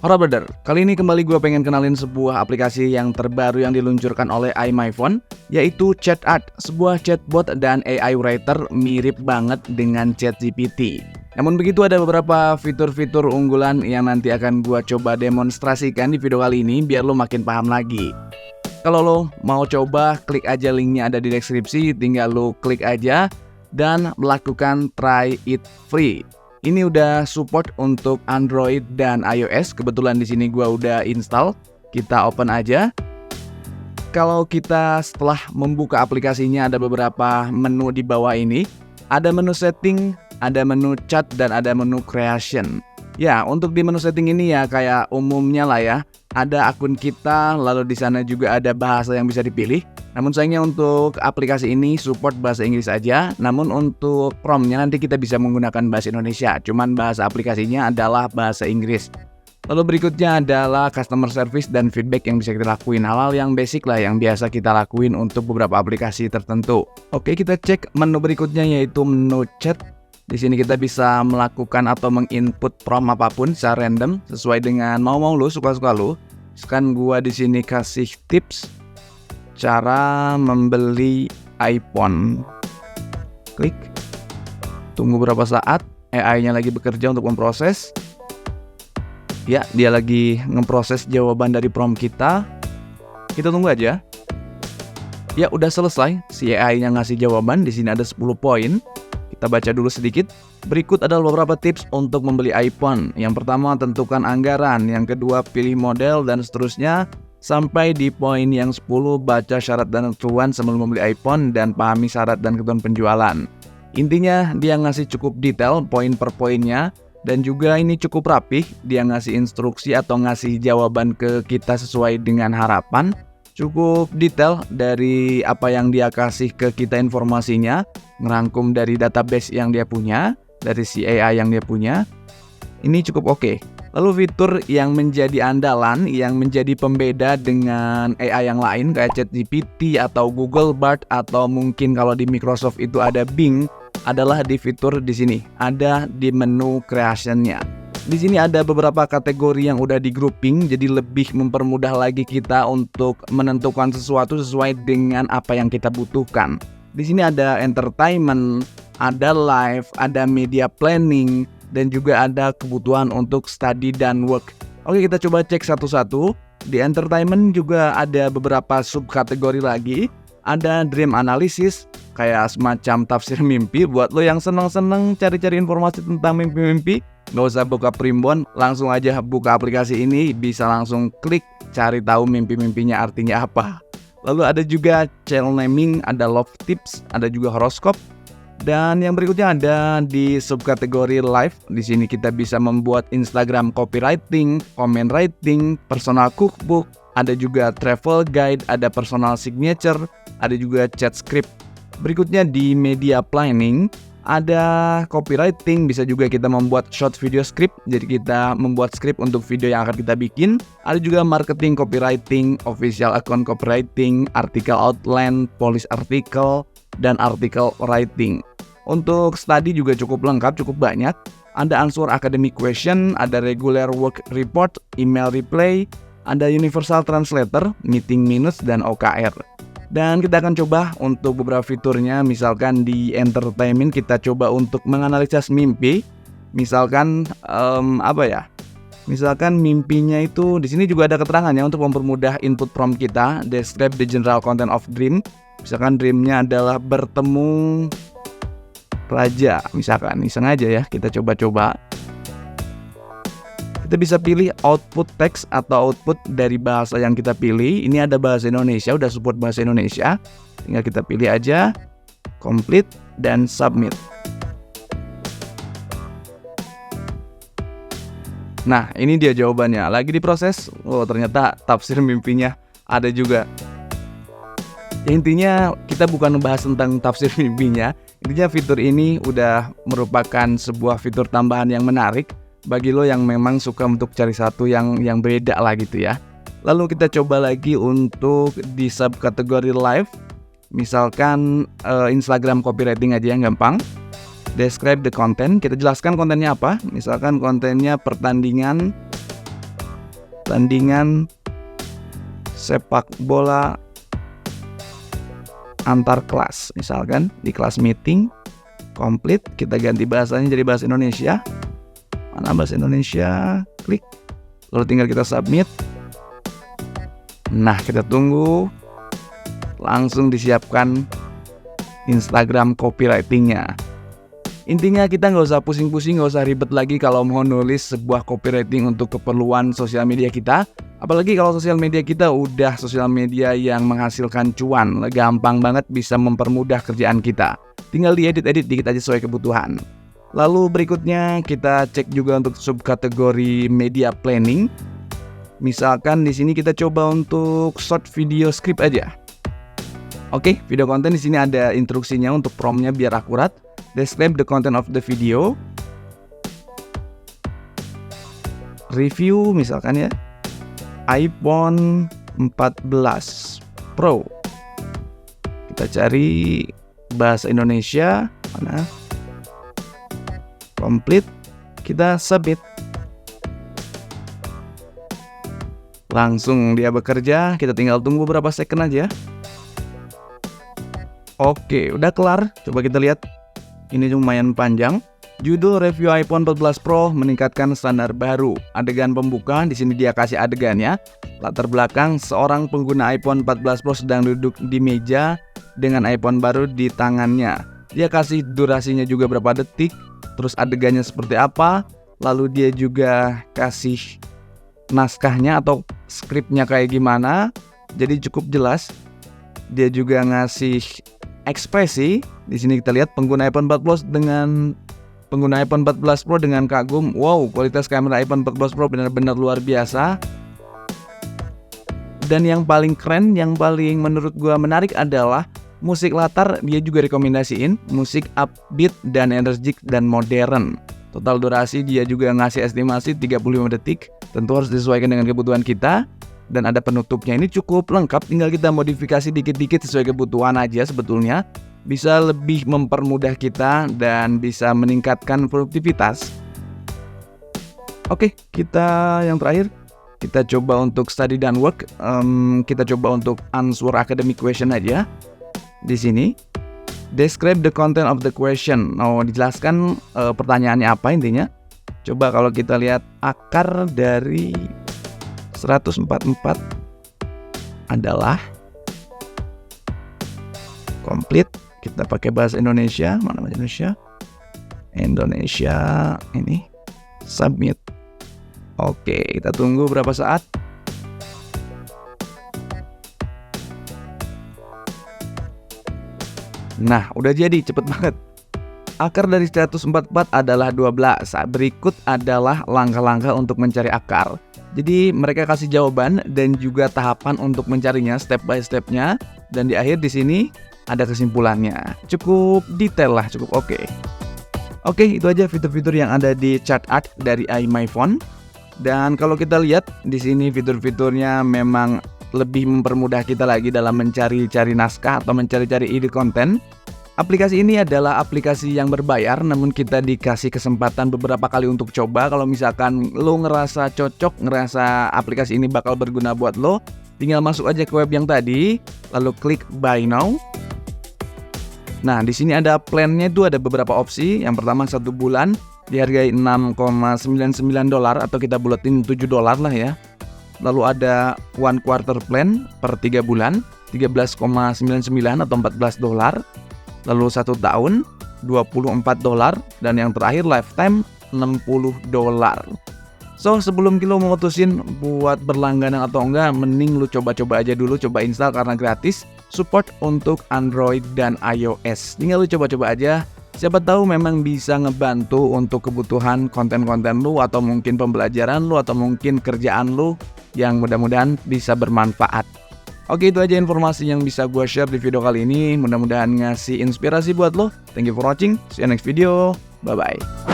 Halo brother, kali ini kembali gue pengen kenalin sebuah aplikasi yang terbaru yang diluncurkan oleh iMyphone, yaitu ChatArt, sebuah chatbot dan AI writer mirip banget dengan ChatGPT. Namun begitu ada beberapa fitur-fitur unggulan yang nanti akan gue coba demonstrasikan di video kali ini biar lo makin paham lagi. Kalau lo mau coba, klik aja linknya ada di deskripsi, tinggal lo klik aja dan melakukan try it free. Ini udah support untuk Android dan iOS. Kebetulan di sini gua udah install. Kita open aja. Kalau kita setelah membuka aplikasinya ada beberapa menu di bawah ini. Ada menu setting, ada menu chat dan ada menu creation. Ya, untuk di menu setting ini ya kayak umumnya lah ya. Ada akun kita, lalu di sana juga ada bahasa yang bisa dipilih. Namun sayangnya untuk aplikasi ini support bahasa Inggris aja. Namun untuk prompt-nya nanti kita bisa menggunakan bahasa Indonesia. Cuman bahasa aplikasinya adalah bahasa Inggris. Lalu berikutnya adalah customer service dan feedback yang bisa kita lakuin. Hal-hal yang basic lah yang biasa kita lakuin untuk beberapa aplikasi tertentu. Oke, kita cek menu berikutnya yaitu menu chat. Di sini kita bisa melakukan atau menginput prompt apapun secara random sesuai dengan mau lu, suka-suka lu. Sekarang gua di sini kasih tips cara membeli iPhone. Klik. Tunggu berapa saat, AI-nya lagi bekerja untuk memproses. Ya, dia lagi ngeproses jawaban dari prompt kita. Kita tunggu aja. Ya, udah selesai. Si AI-nya ngasih jawaban. Di sini ada 10 poin. Kita baca dulu sedikit. Berikut adalah beberapa tips untuk membeli iPhone. Yang pertama, tentukan anggaran. Yang kedua, pilih model dan seterusnya. Sampai di poin yang 10, baca syarat dan ketentuan sebelum membeli iPhone dan pahami syarat dan ketentuan penjualan. Intinya, dia ngasih cukup detail poin per poinnya. Dan juga ini cukup rapih. Dia ngasih instruksi atau ngasih jawaban ke kita sesuai dengan harapan. Cukup detail dari apa yang dia kasih ke kita informasinya, ngerangkum dari database yang dia punya, dari si AI yang dia punya. Ini cukup oke. Lalu fitur yang menjadi andalan, yang menjadi pembeda dengan AI yang lain kayak ChatGPT atau Google Bard atau mungkin kalau di Microsoft itu ada Bing, adalah di fitur di sini, ada di menu creation-nya. Di sini ada beberapa kategori yang udah di grouping, jadi lebih mempermudah lagi kita untuk menentukan sesuatu sesuai dengan apa yang kita butuhkan. Di sini ada entertainment, ada live, ada media planning, dan juga ada kebutuhan untuk study dan work. Oke, kita coba cek satu-satu. Di entertainment juga ada beberapa subkategori lagi. Ada dream analysis, kayak semacam tafsir mimpi. Buat lo yang seneng-seneng cari-cari informasi tentang mimpi-mimpi, nggak usah buka primbon, langsung aja buka aplikasi ini, bisa langsung klik cari tahu mimpi-mimpinya artinya apa. Lalu ada juga channel naming, ada love tips, ada juga horoskop. Dan yang berikutnya ada di subkategori live. Di sini kita bisa membuat Instagram copywriting, comment writing, personal cookbook, ada juga travel guide, ada personal signature, ada juga chat script. Berikutnya di media planning, ada copywriting, bisa juga kita membuat short video script. Jadi kita membuat script untuk video yang akan kita bikin. Ada juga marketing copywriting, official account copywriting, artikel outline, polish artikel, dan artikel writing. Untuk study juga cukup lengkap, cukup banyak. Ada answer academic question, ada regular work report, email reply, ada universal translator, meeting minutes, dan OKR. Dan kita akan coba untuk beberapa fiturnya. Misalkan di entertainment kita coba untuk menganalisis mimpi. Misalkan Misalkan mimpinya itu di sini juga ada keterangannya untuk mempermudah input prompt kita. Describe the general content of dream. Misalkan dreamnya adalah bertemu raja. Misalkan iseng aja ya, kita coba-coba. Kita bisa pilih output text atau output dari bahasa yang kita pilih. Ini ada bahasa Indonesia, udah support bahasa Indonesia. Tinggal kita pilih aja, complete, dan submit. Nah, ini dia jawabannya. Lagi diproses. Oh, ternyata tafsir mimpinya ada juga. Ya, intinya kita bukan membahas tentang tafsir mimpinya. Intinya fitur ini udah merupakan sebuah fitur tambahan yang menarik bagi lo yang memang suka untuk cari satu yang beda lah gitu ya. Lalu kita coba lagi untuk di subkategori live. Misalkan Instagram copywriting aja yang gampang. Describe the content, kita jelaskan kontennya apa. Misalkan kontennya pertandingan pertandingan sepak bola antar kelas. Misalkan di kelas meeting, komplit, kita ganti bahasanya jadi bahasa Indonesia. Mana bahasa Indonesia? Klik. Lalu tinggal kita submit. Nah, kita tunggu. Langsung disiapkan Instagram copywriting-nya. Intinya kita nggak usah pusing-pusing, nggak usah ribet lagi kalau mau nulis sebuah copywriting untuk keperluan sosial media kita. Apalagi kalau sosial media kita udah sosial media yang menghasilkan cuan. Gampang banget bisa mempermudah kerjaan kita. Tinggal diedit-edit dikit aja sesuai kebutuhan. Lalu berikutnya kita cek juga untuk subkategori media planning. Misalkan di sini kita coba untuk short video script aja. Oke, video konten di sini ada instruksinya untuk promptnya biar akurat. Describe the content of the video. Review misalkan ya. iPhone 14 Pro. Kita cari bahasa Indonesia, mana? Complete. Kita submit. Langsung dia bekerja, kita tinggal tunggu beberapa second aja. Oke, udah kelar. Coba kita lihat. Ini lumayan panjang. Judul review iPhone 14 Pro meningkatkan standar baru. Adegan pembuka, di sini dia kasih adegannya. Latar belakang, seorang pengguna iPhone 14 Pro sedang duduk di meja dengan iPhone baru di tangannya. Dia kasih durasinya juga berapa detik, terus adegannya seperti apa. Lalu dia juga kasih naskahnya atau skripnya kayak gimana. Jadi cukup jelas. Dia juga ngasih ekspresi. Di sini kita lihat pengguna iPhone 14 Pro dengan kagum. Wow, kualitas kamera iPhone 14 Pro benar-benar luar biasa. Dan yang paling keren, yang paling menurut gua menarik adalah musik latar. Dia juga rekomendasiin musik upbeat dan energik dan modern. Total durasi dia juga ngasih estimasi 35 detik. Tentu harus disesuaikan dengan kebutuhan kita. Dan ada penutupnya, ini cukup lengkap, tinggal kita modifikasi dikit-dikit sesuai kebutuhan aja sebetulnya. Bisa lebih mempermudah kita dan bisa meningkatkan produktivitas. Oke, kita yang terakhir, kita coba untuk study dan work. Kita coba untuk answer academic question aja. Di sini, describe the content of the question. Dijelaskan pertanyaannya apa intinya. Coba kalau kita lihat akar dari 144 adalah komplit. Kita pakai bahasa Indonesia. Mana bahasa Indonesia? Indonesia ini. Submit. Oke, kita tunggu berapa saat. Nah, udah jadi, cepet banget. Akar dari 144 adalah 12. Berikut adalah langkah-langkah untuk mencari akar. Jadi mereka kasih jawaban dan juga tahapan untuk mencarinya step by stepnya. Dan di akhir di sini ada kesimpulannya. Cukup detail lah, cukup oke. Oke, itu aja fitur-fitur yang ada di ChatArt dari iMyFone. Dan kalau kita lihat di sini fitur-fiturnya memang lebih mempermudah kita lagi dalam mencari-cari naskah atau mencari-cari ide konten. Aplikasi ini adalah aplikasi yang berbayar, namun kita dikasih kesempatan beberapa kali untuk coba. Kalau misalkan lo ngerasa cocok, ngerasa aplikasi ini bakal berguna buat lo, tinggal masuk aja ke web yang tadi, lalu klik Buy Now. Nah, di sini ada plan-nya itu ada beberapa opsi. Yang pertama 1 bulan dihargai $6.99 atau kita buletin $7 lah ya. Lalu ada 1 quarter plan per 3 bulan, $13.99 atau $14. Lalu 1 tahun $24 dan yang terakhir lifetime $60. So sebelum lo memutusin buat berlangganan atau enggak, mending lu coba-coba aja dulu, coba install karena gratis. Support untuk Android dan iOS. Tinggal lu coba-coba aja. Siapa tahu memang bisa ngebantu untuk kebutuhan konten-konten lu atau mungkin pembelajaran lu atau mungkin kerjaan lu yang mudah-mudahan bisa bermanfaat. Oke, itu aja informasi yang bisa gue share di video kali ini. Mudah-mudahan ngasih inspirasi buat lo. Thank you for watching. See you next video. Bye-bye.